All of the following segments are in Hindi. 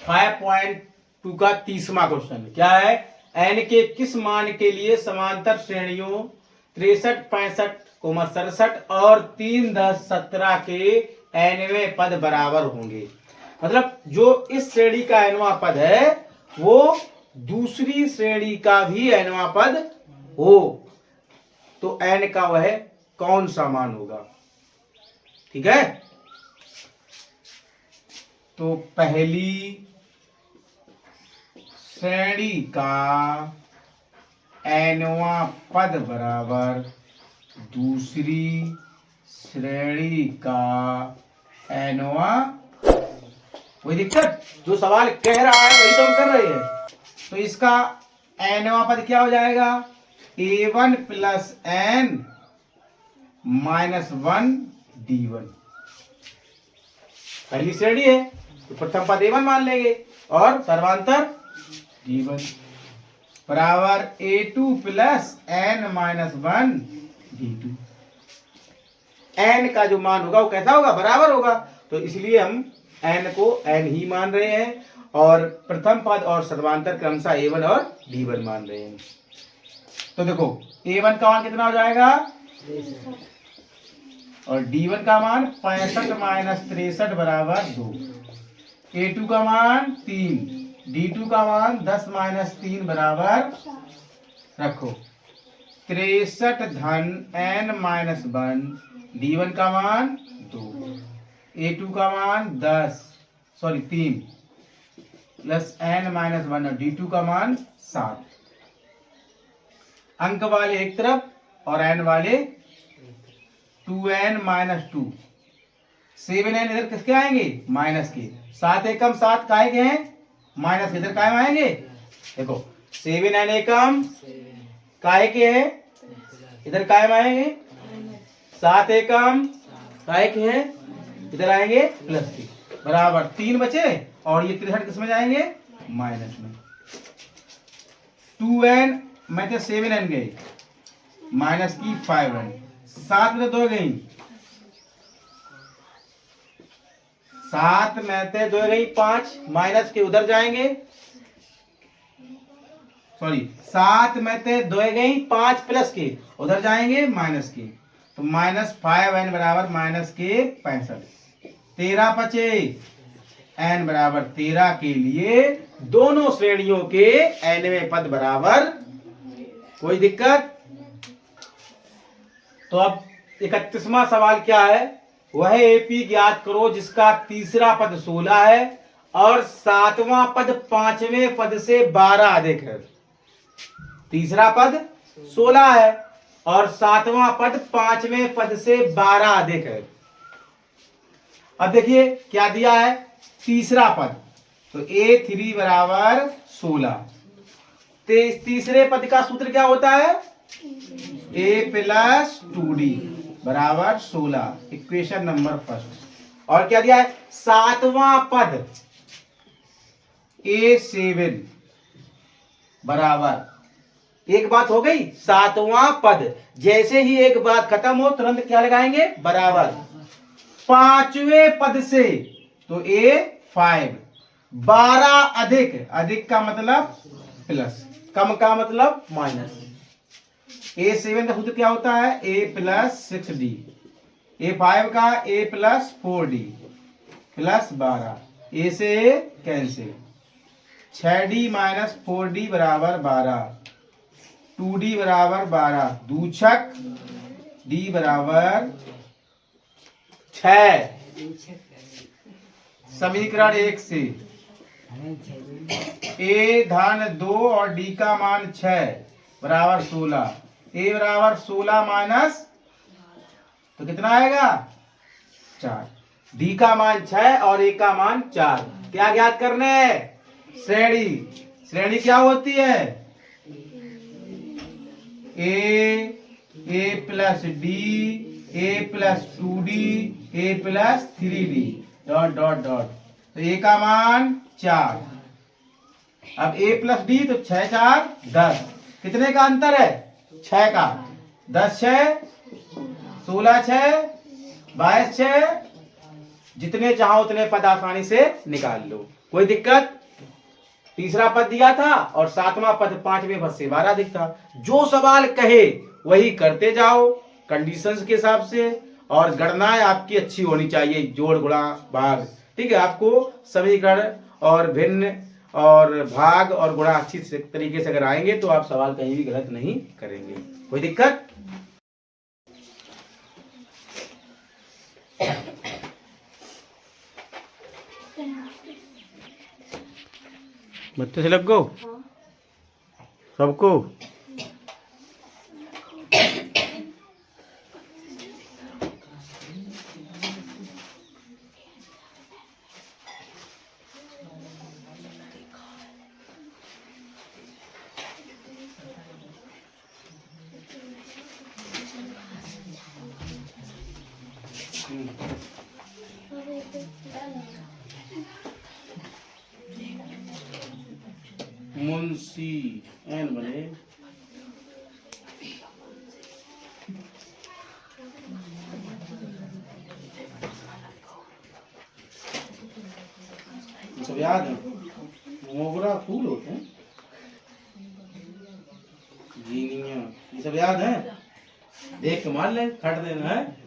5.2 का 30वां क्वेश्चन क्या है? n के किस मान के लिए समांतर श्रेणियों 63, 65, 67 और 3, 10, 17 के nवें पद बराबर होंगे। मतलब जो इस श्रेणी का nवां पद है वो दूसरी श्रेणी का भी nवां पद हो तो n का वह कौन सा मान होगा? ठीक है, तो पहली श्रेणी का nवां पद बराबर दूसरी श्रेणी का nवां। कोई दिक्कत? जो सवाल कह रहा है वही तो हम कर रहे हैं। तो इसका nवां पद क्या हो जाएगा? a1 plus n minus 1 d1। पहली श्रेणी है तो प्रथम पद a1 मान लेंगे और सर्वांतर d1 बराबर a2 plus n minus 1 d2। n का जो मान होगा वो कैसा होगा? बराबर होगा। तो इसलिए हम n को n ही मान रहे हैं और प्रथम पद और सर्वांतर क्रमशः a1 और d1 मान रहे हैं। तो देखो a1 का मान कितना हो जाएगा और d1 का मान 65 माइनस 63 बराबर 2। a2 का मान 3, d2 का मान 10 माइनस 3 बराबर रखो 63 धन n माइनस 1, d1 का मान 2, a2 का मान 3 प्लस n माइनस 1 और d2 का मान 7। अंक वाले एक तरफ और n वाले 2n माइनस 2। 7n इधर किसके आएंगे? माइनस के। 7 एकम 7 काहे के हैं? माइनस के। इधर काहे में आएंगे? देखो 7n एकम काहे के हैं? इधर काहे में आएंगे? 7 एकम काहे के हैं? इधर आएंगे प्लस के। बराबर 3 बचे और ये 63 किस में जाएंगे? माइनस में। 2n में से 7n गए माइनस की 5n, 7 में 2 गई, 7 में से 2 गई 5 माइनस के उधर जाएंगे। सॉरी 7 में से 2 गई 5 प्लस के उधर जाएंगे माइनस के। तो माइनस 5n बराबर माइनस के 65। 13 बचे n बराबर 13 के लिए दोनों श्रेणियों के nवें पद बराबर। कोई दिक्कत? तो अब 31वां सवाल क्या है? वह एपी ज्ञात करो जिसका तीसरा पद 16 है और 7वां पद 5वें पद से 12 अधिक है। तीसरा पद 16 है और 7वां पद 5वें पद से 12 अधिक है। अब देखिए क्या दिया है? तीसरा पद तो a3 बराबर 16। तीसरे पद का सूत्र क्या होता है? a प्लस 2d बराबर 16। Equation number first. और क्या दिया है? 7वां पद a7 बराबर, एक बात हो गई, 7वां पद। जैसे ही एक बात खत्म हो तुरंत क्या लगाएंगे? बराबर। 5वें पद से तो a5, 12 अधिक, अधिक का मतलब प्लस, कम का मतलब माइनस। a7 का सूत्र क्या होता है? a plus 6d। a5 का a plus 4d plus 12। a से a cancel. 6d minus 4d बराबर 12। 2d बराबर 12। दूछक d बराबर 6। समीकरण 1 से a धन 2 और d का मान 6 बराबर 16। a बराबर 16 माइनस तो कितना आएगा? 4। d का मान 6 और a का मान 4। क्या ज्ञात करने हैं? श्रेणी। श्रेणी क्या होती है? a plus d, a plus 2d, a plus 3d dot dot dot. तो a का मान 4। अब a प्लस d तो 6 4 10। कितने का अंतर है? 6 का। 10 6 16 6 22 6 जितने चाहो उतने पद आसानी से निकाल लो, कोई दिक्कत। तीसरा पद दिया था और सातवां पद 5वें पद से 12 दिखता। जो सवाल कहे वही करते जाओ कंडीशंस के हिसाब से, और गणनाएं आपकी अच्छी होनी चाहिए, जोड़ गुणा भाग, ठीक है। आपको समीकरण और भिन्न और भाग और गुणा अच्छी तरीके से अगर आएंगे तो आप सवाल कहीं भी गलत नहीं करेंगे, कोई दिक्कत। बत्ते से लग गो सबको। मुंशी एन बने सब याद है। मोगरा फूल होते हैं, जीनिया, ये सब याद है। देख के मान ले, खट देना है।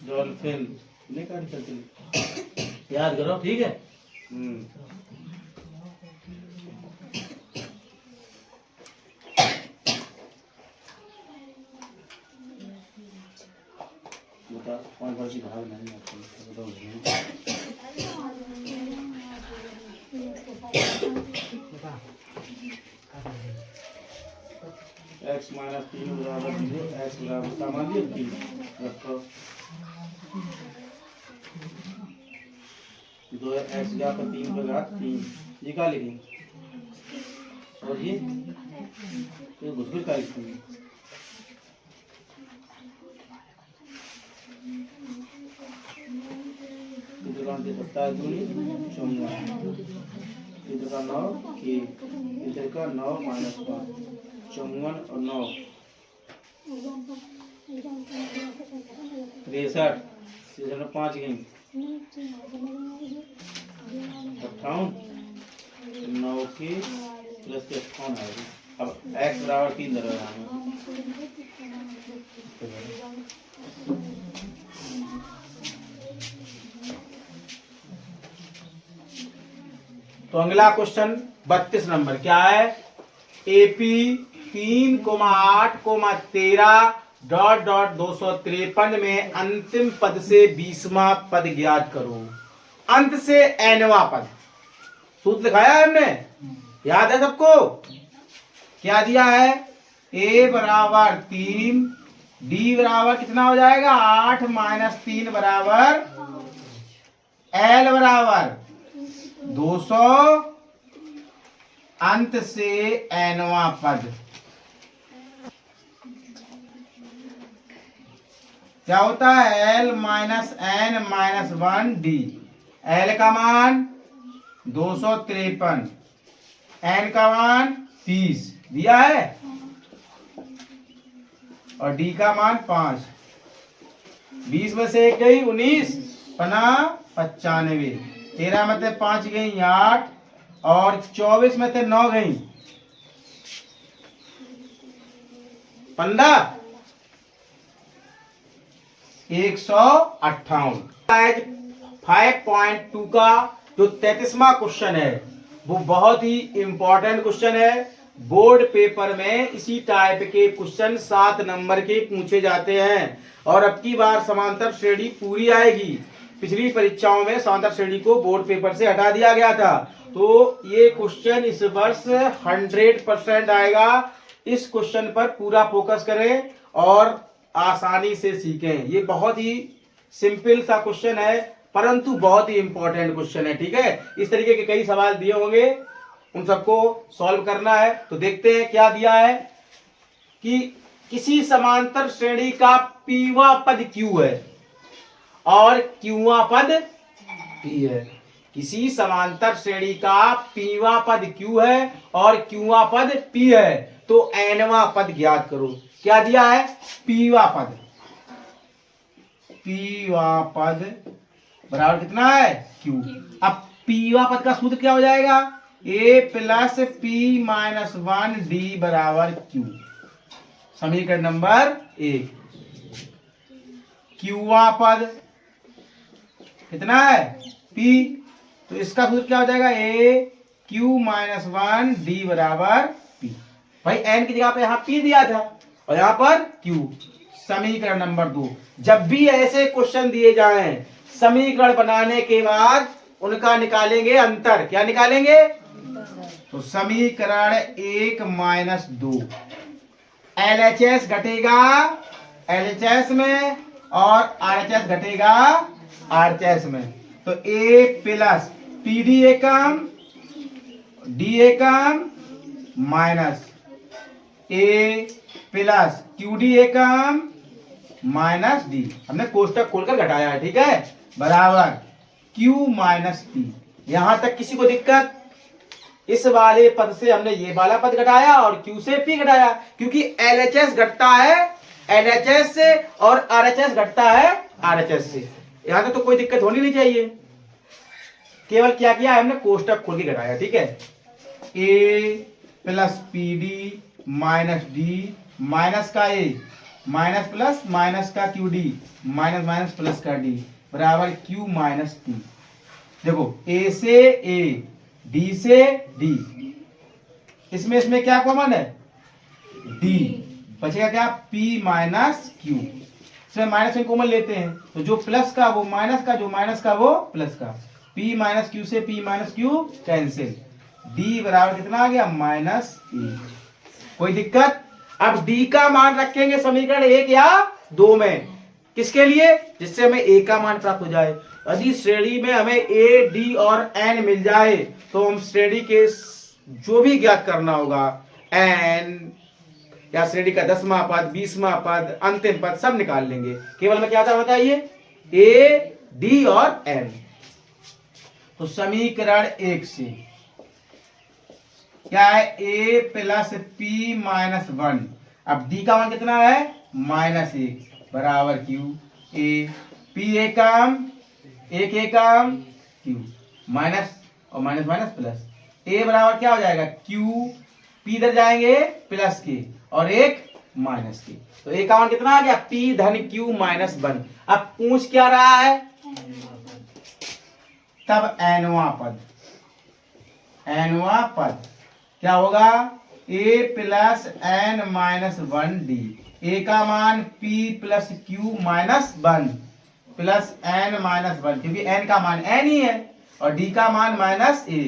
डॉल्फिन नहीं काट सकते, याद करो, ठीक है। बता कौन कौन सी भाग नहीं x माइनस 3 बराबर 0, x बराबर सामान्य 3 रखो। 2x का 3 पर घात 3, ये क्या लिखेंगे, और ये घुसखुस का लिखेंगे। इधर 9 के इधर का 9 माइनस 5, 54 और 9 63, 5 गई 58, 9 के प्लस 58 आएगी। अब x बराबर 3 दरवाजा तो अगला क्वेश्चन 32 नंबर क्या है, एपी 3,8,13 डॉट डॉट 253 में अंतिम पद से 20वां पद ज्ञात करो। अंत से nवां पद, सूत्र दिखाया है हमने, याद है सबको। क्या दिया है, a बराबर 3, d बराबर कितना हो जाएगा 8 माइनस 3 बराबर l बराबर 200, अंत से nवां पद। क्या होता है, l minus n minus 1 d। l का मान 253, n का मान 30 दिया है, और d का मान 5। 20 में से 1 गई 19, 95, 13 में से 5 गई 8, और 24 में से 9 गई 15, 158। 5.2 का जो 33वां क्वेश्चन है वो बहुत ही इंपॉर्टेंट क्वेश्चन है। बोर्ड पेपर में इसी टाइप के क्वेश्चन 7 नंबर के पूछे जाते हैं, और अब की बार समांतर श्रेणी पूरी आएगी। पिछली परीक्षाओं में समांतर श्रेणी को बोर्ड पेपर से हटा दिया गया था, तो ये क्वेश्चन इस वर्ष 100% आएगा। इस क्वेश्चन पर पूरा फोकस करें और आसानी से सीखें। ये बहुत ही सिंपल सा क्वेश्चन है, परंतु बहुत ही इंपॉर्टेंट क्वेश्चन है, ठीक है। इस तरीके के कई सवाल दिए होंगे, उन सबको सॉल्व करना है। तो देखते हैं क्या दिया है कि किसी समांतर श्रेणी का पीवा पद क्यू है और क्यूवा पद पी है। किसी समांतर श्रेणी का पीवा पद क्यू है और क्यूवा पद पी है, तो एनवा पद ज्ञात करो। क्या दिया है, पीवा पद। पीवा पद बराबर कितना है क्यू। अब पीवा पद का सूत्र क्या हो जाएगा, ए प्लस पी माइनस 1 डी बराबर क्यू। समीकरण नंबर 1। क्यूवा पद कितना है पी, तो इसका सूत्र क्या हो जाएगा, ए क्यू माइनस 1 डी बराबर पी। भाई एन की जगह पे यहाँ पी दिया था और यहाँ पर क्यू। समीकरण नंबर 2। जब भी ऐसे क्वेश्चन दिए जाएं, समीकरण बनाने के बाद उनका निकालेंगे अंतर। क्या निकालेंगे, तो समीकरण 1 माइनस 2 LHS घटेगा LHS में और RHS घटेगा RHS में। तो A plus P D Ekam D Ekam minus A plus Q D Ekam minus D, हमने कोष्टक खोलकर घटाया है, ठीक है, बराबर क्यू माइनस पी। यहां तक किसी को दिक्कत, इस वाले पद से हमने ये वाला पद घटाया और क्यू से पी घटाया, क्योंकि एलएचएस घटता है एलएचएस से और आरएचएस घटता है आरएचएस से। यहां तक तो कोई दिक्कत होनी नहीं चाहिए। केवल क्या किया है, हमने कोष्टक खोल के घटाया, ठीक है। A plus P D minus D, minus का ए माइनस प्लस माइनस का Q D minus minus plus का डी बराबर क्यू माइनस पी। देखो ए से ए डी से डी, इसमें क्या कॉमन है, डी, बचेगा क्या पी माइनस क्यू। इसमें माइनस में कॉमन लेते हैं तो जो प्लस का वो माइनस का, जो माइनस का वो प्लस का, पी माइनस क्यू से P minus Q cancel, D बराबर कितना आ गया माइनस ए। कोई दिक्कत। अब डी का मान रखेंगे समीकरण 1 या 2 में, किसके लिए, जिससे हमें ए का मान प्राप्त हो जाए। यदि श्रेणी में हमें ए डी और एन मिल जाए तो हम श्रेणी के जो भी ज्ञात करना होगा, एन या श्रेणी का 10वां पद 20वां पद अंतिम पद सब निकाल लेंगे। केवल में क्या था बताइए, ए डी और एन। तो समीकरण 1 से क्या है, ए प्लस पी माइनस 1। अब डी का मान कितना है माइनस 1 बराबर क्यू, ए पी एकम एक एकम क्यू, माइनस और माइनस माइनस प्लस, ए बराबर क्या हो जाएगा क्यू, पी इधर जाएंगे प्लस के और एक माइनस के, तो ए का मान कितना आ गया पी धन क्यू माइनस 1। अब पूछ क्या रहा है, तब एनवा पद क्या होगा, a plus n minus 1 d, a का मान p plus q minus 1 plus n minus 1, क्योंकि एन का मान एन ही है और डी का मान minus 1,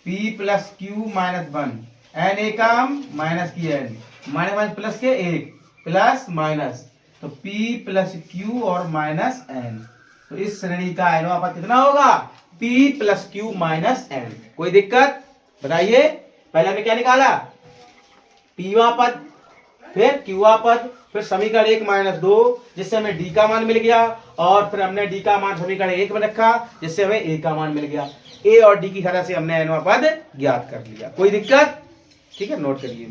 p plus q minus 1, n a का माइनस की एन, माइनस माइनस प्लस के 1 प्लस माइनस, तो पी प्लस क्यू और माइनस एन। तो इस श्रेणी का एनवा पद कितना होगा, p plus q minus n. कोई दिक्कत बताइए। पहले हमने क्या निकाला, पीवा पद, फिर क्यूवा पद, फिर समीकरण 1 माइनस 2 जिससे हमें डी का मान मिल गया, और फिर हमने डी का मान समीकरण 1 में रखा जिससे हमें ए का मान मिल गया। ए और डी की तरह से हमने एनवा पद ज्ञात कर लिया। कोई दिक्कत, ठीक है, नोट करिए।